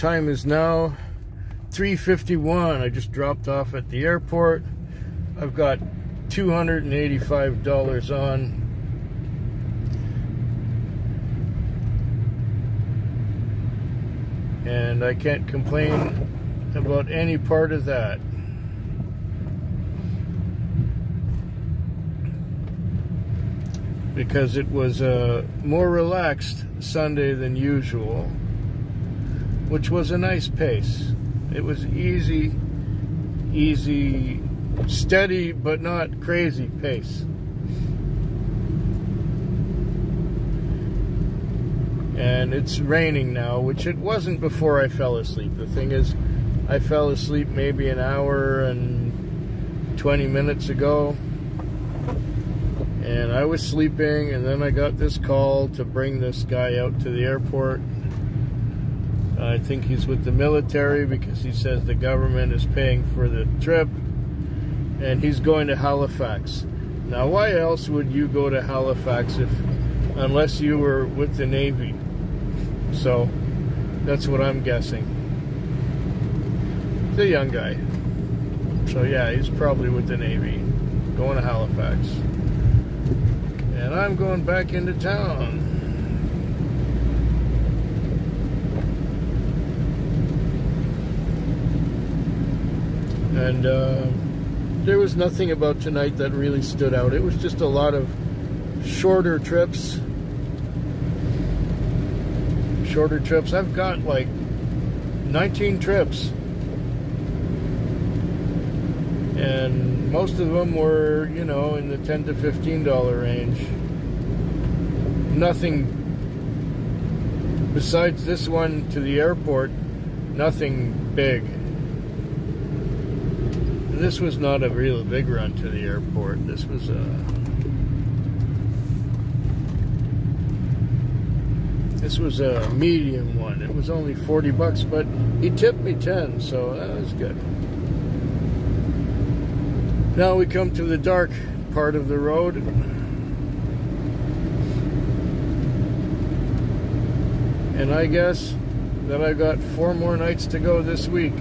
time is now 3:51. I just dropped off at the airport. I've got $285 on. And I can't complain about any part of that. Because it was a more relaxed Sunday than usual, which was a nice pace. It was easy, steady, but not crazy pace. And it's raining now, which it wasn't before I fell asleep. The thing is, I fell asleep maybe an hour and 20 minutes ago. And I was sleeping, and then I got this call to bring this guy out to the airport. I think he's with the military because he says the government is paying for the trip. And he's going to Halifax. Now, why else would you go to Halifax unless you were with the Navy? So, that's what I'm guessing. He's a young guy. So yeah, he's probably with the Navy, going to Halifax. And I'm going back into town. And there was nothing about tonight that really stood out. It was just a lot of shorter trips. I've got like 19 trips. And most of them were, you know, in the $10 to $15 range. Nothing besides this one to the airport, nothing big. And this was not a real big run to the airport. This was a medium one. It was only 40 bucks, but he tipped me 10, so that was good. Now we come to the dark part of the road. And I guess that I've got 4 more nights to go this week.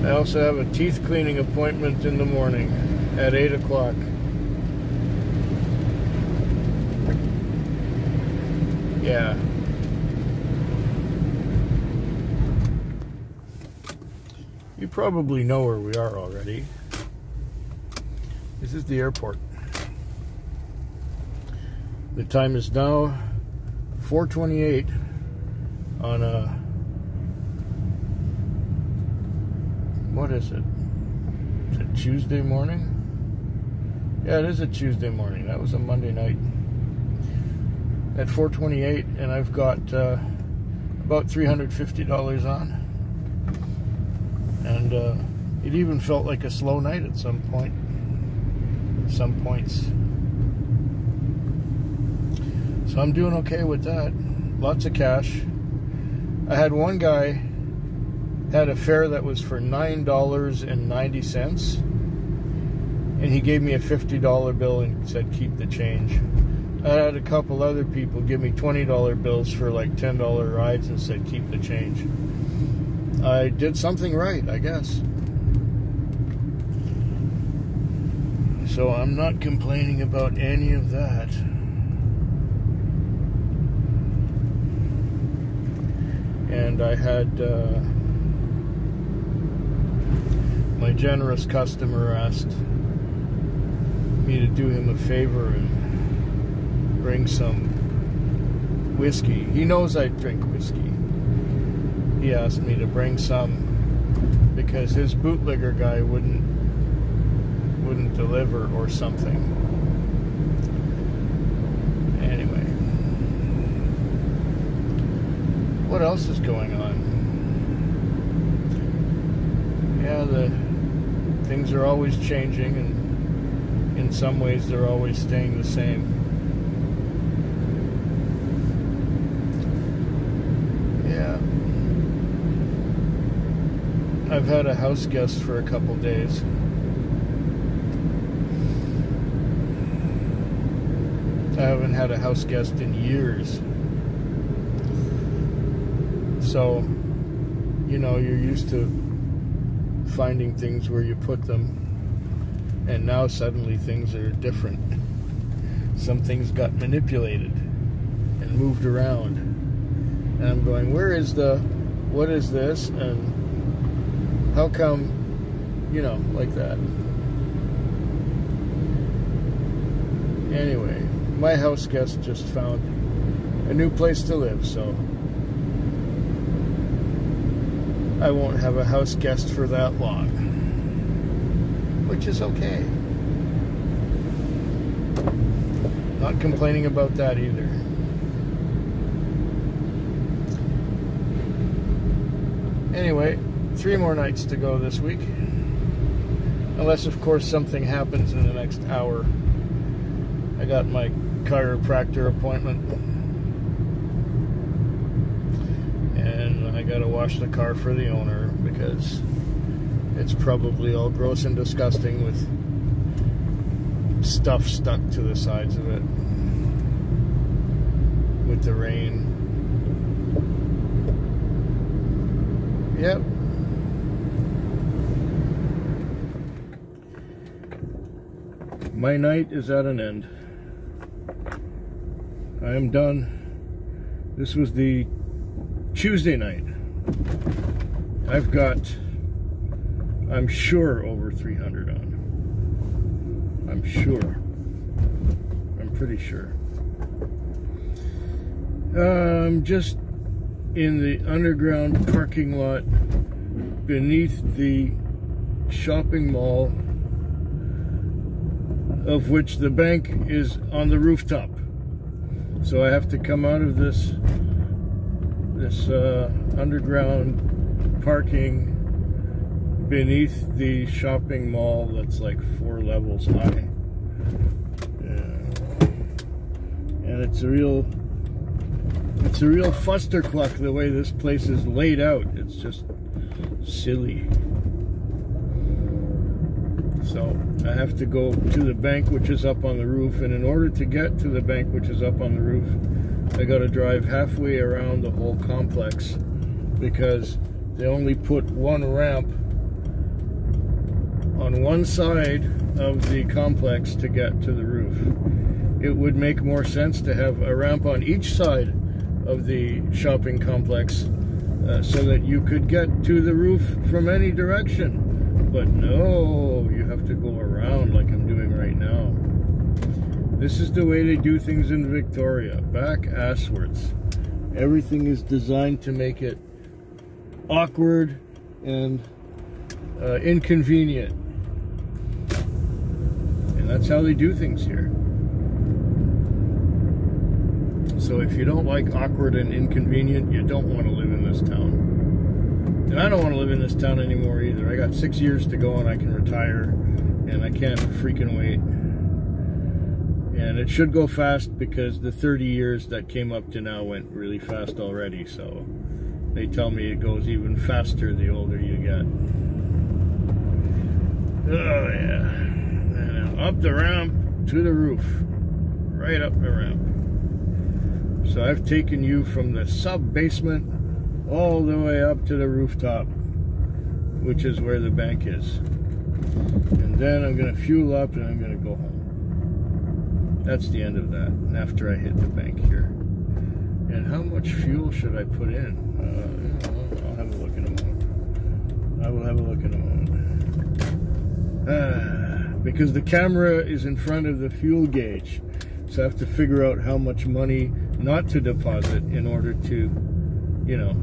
I also have a teeth cleaning appointment in the morning at 8 o'clock. Yeah. You probably know where we are already. This is the airport. The time is now 4:28 on a, what is it? Is it Tuesday morning? Yeah, it is a Tuesday morning. That was a Monday night. At 4:28, and I've got about $350 on. And it even felt like a slow night at some points. So I'm doing okay with that. Lots of cash. I had one guy had a fare that was for $9.90, and he gave me a $50 bill and said keep the change. I had a couple other people give me $20 bills for like $10 rides and said keep the change. I did something right, I guess. So I'm not complaining about any of that. And I had my generous customer asked me to do him a favor and bring some whiskey. He knows I drink whiskey. He asked me to bring some because his bootlegger guy wouldn't deliver or something. Anyway, what else is going on? Yeah, the things are always changing, and in some ways they're always staying the same. Yeah. I've had a house guest for a couple days. I haven't had a house guest in years. So, you know, you're used to finding things where you put them, and now suddenly things are different. Some things got manipulated and moved around, and I'm going, what is this, and how come, you know, like that. Anyway, my house guest just found a new place to live, so I won't have a house guest for that long, which is okay. Not complaining about that either. Anyway, 3 more nights to go this week. Unless, of course, something happens in the next hour. I got my chiropractor appointment. And I gotta wash the car for the owner because it's probably all gross and disgusting with stuff stuck to the sides of it with the rain. Yep. My night is at an end. I am done. This was the Tuesday night. I've got, I'm sure, over 300 on. I'm sure. I'm pretty sure. I'm just in the underground parking lot beneath the shopping mall, of which the bank is on the rooftop. So I have to come out of this underground parking beneath the shopping mall that's like 4 levels high. And it's a real fustercluck the way this place is laid out. It's just silly. So I have to go to the bank, which is up on the roof, and in order to get to the bank, which is up on the roof, I got to drive halfway around the whole complex because they only put one ramp on one side of the complex to get to the roof. It would make more sense to have a ramp on each side of the shopping complex so that you could get to the roof from any direction. But no, you have to go around like I'm doing right now. This is the way they do things in Victoria, back asswards. Everything is designed to make it awkward and inconvenient. And that's how they do things here. So if you don't like awkward and inconvenient, you don't want to live in this town. And I don't want to live in this town anymore either. I got 6 years to go and I can retire, and I can't freaking wait. And it should go fast because the 30 years that came up to now went really fast already. So they tell me it goes even faster the older you get. Oh yeah. And up the ramp to the roof. Right up the ramp. So I've taken you from the sub-basement all the way up to the rooftop, which is where the bank is. And then I'm going to fuel up and I'm going to go home. That's the end of that, after I hit the bank here. And how much fuel should I put in? I'll have a look in a moment. I will have a look in a moment. Because the camera is in front of the fuel gauge. So I have to figure out how much money not to deposit in order to, you know,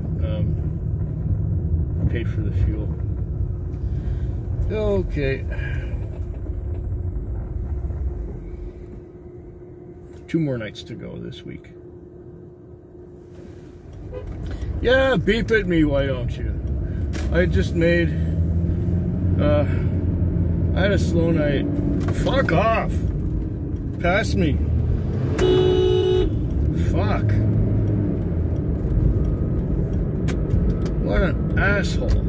pay for the fuel. Okay. 2 more nights to go this week. Yeah, beep at me, why don't you? I just made, I had a slow night. Fuck off! Pass me. Fuck. What an asshole.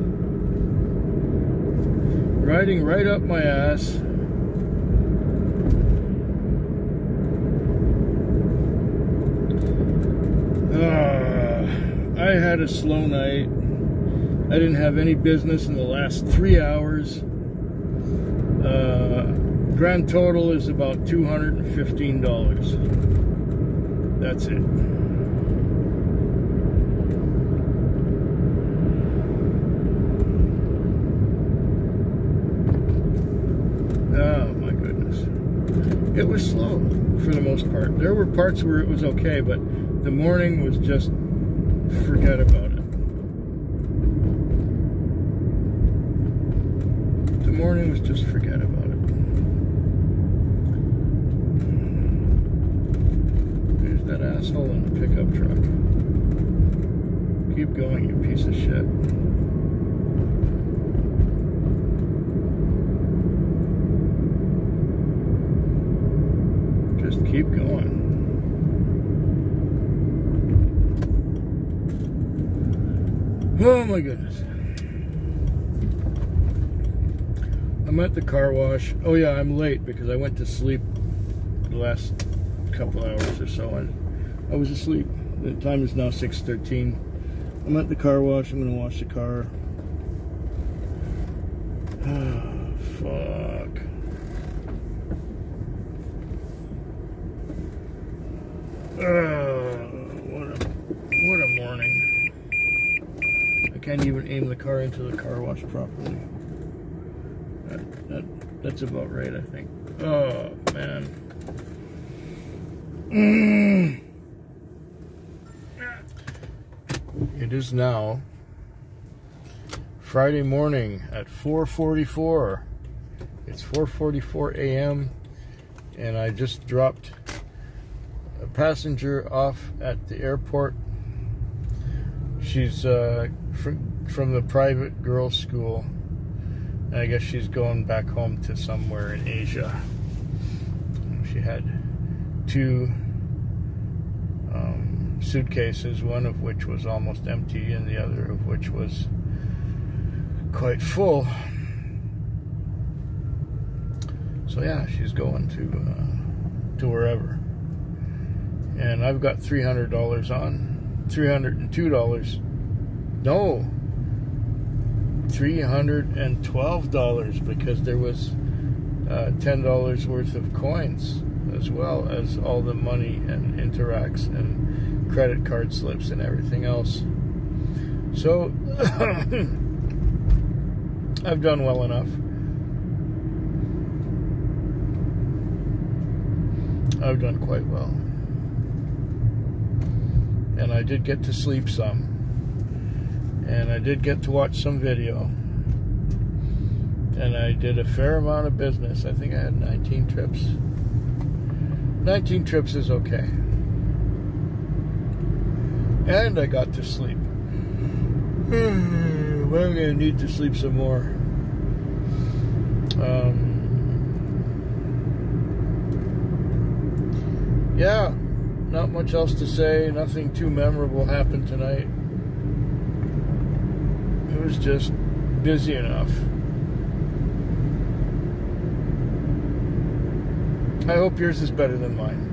Riding right up my ass. I had had a slow night. I didn't have any business in the last 3 hours. Grand total is about $215. That's it. Oh my goodness. It was slow for the most part. There were parts where it was okay, but the morning was just forget about it. The morning was just forget about it. There's that asshole in the pickup truck. Keep going, you piece of shit. Just keep going. Oh my goodness. I'm at the car wash. Oh yeah, I'm late because I went to sleep the last couple hours or so and I was asleep. The time is now 6:13. I'm at the car wash. I'm gonna wash the car. Oh, fuck. What a morning. I can't even aim the car into the car wash properly. That's about right, I think. Oh, man. It is now Friday morning at 4:44. It's 4:44 a.m. and I just dropped a passenger off at the airport. She's from the private girls' school. And I guess she's going back home to somewhere in Asia. She had 2 suitcases, one of which was almost empty and the other of which was quite full. So yeah, she's going to wherever. And I've got $300 on. $302. No. $312 because there was $10 worth of coins as well as all the money and Interacts and credit card slips and everything else. So I've done well enough. I've done quite well. And I did get to sleep some. And I did get to watch some video. And I did a fair amount of business. I think I had 19 trips. 19 trips is okay. And I got to sleep. Well, I'm going to need to sleep some more. Yeah, not much else to say. Nothing too memorable happened tonight. It was just busy enough. I hope yours is better than mine.